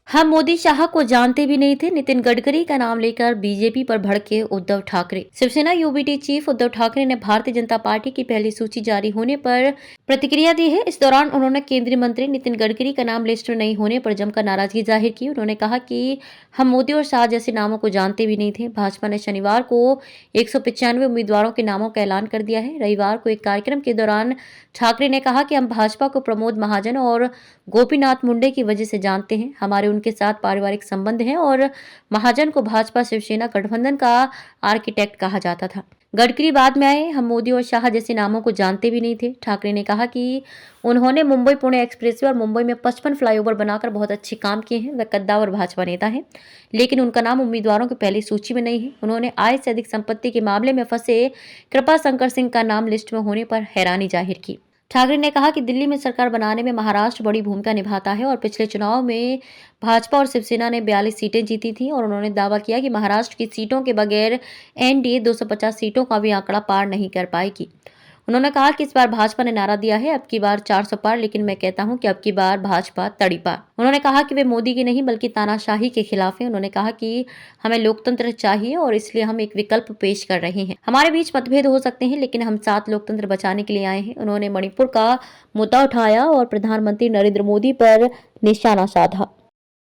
हम मोदी शाह को जानते भी नहीं थे। नितिन गडकरी का नाम लेकर बीजेपी पर भड़के उद्धव ठाकरे। शिवसेना यूबीटी चीफ उद्धव ठाकरे ने भारतीय जनता पार्टी की पहली सूची जारी होने पर प्रतिक्रिया दी है। इस दौरान उन्होंने केंद्रीय मंत्री नितिन गडकरी का नाम लिस्ट में नहीं होने पर जमकर नाराजगी जाहिर की। उन्होंने कहा कि हम मोदी और शाह जैसे नामों को जानते भी नहीं थे। भाजपा ने शनिवार को 195 उम्मीदवारों के नामों का ऐलान कर दिया है। रविवार को एक कार्यक्रम के दौरान ठाकरे ने कहा कि हम भाजपा को प्रमोद महाजन और गोपीनाथ मुंडे की वजह से जानते हैं। हमारे उनके साथ पारिवारिक संबंध हैं और महाजन को भाजपा शिवसेना गठबंधन का आर्किटेक्ट कहा जाता था। गडकरी बाद में आए। हम मोदी और शाह जैसे नामों को जानते भी नहीं थे। ठाकरे ने कहा कि उन्होंने मुंबई पुणे एक्सप्रेसवे और मुंबई में 55 फ्लाईओवर बनाकर बहुत अच्छे काम किए हैं। वे कद्दावर भाजपा नेता हैं, लेकिन उनका नाम उम्मीदवारों की पहली सूची में नहीं है। उन्होंने आय से अधिक संपत्ति के मामले में फंसे कृपा शंकर सिंह का नाम लिस्ट में होने पर हैरानी जाहिर की। ठाकरे ने कहा कि दिल्ली में सरकार बनाने में महाराष्ट्र बड़ी भूमिका निभाता है और पिछले चुनाव में भाजपा और शिवसेना ने 42 सीटें जीती थीं और उन्होंने दावा किया कि महाराष्ट्र की सीटों के बगैर एनडीए 250 सीटों का भी आंकड़ा पार नहीं कर पाएगी। उन्होंने कहा कि इस बार भाजपा ने नारा दिया है अब की बार 400 पार, लेकिन मैं कहता हूं कि अब की बार भाजपा तड़ी पार। उन्होंने कहा कि वे मोदी के नहीं बल्कि तानाशाही के खिलाफ हैं। उन्होंने कहा कि हमें लोकतंत्र चाहिए और इसलिए हम एक विकल्प पेश कर रहे हैं। हमारे बीच मतभेद हो सकते हैं, लेकिन हम साथ लोकतंत्र बचाने के लिए आए हैं। उन्होंने मणिपुर का मुद्दा उठाया और प्रधानमंत्री नरेंद्र मोदी पर निशाना साधा।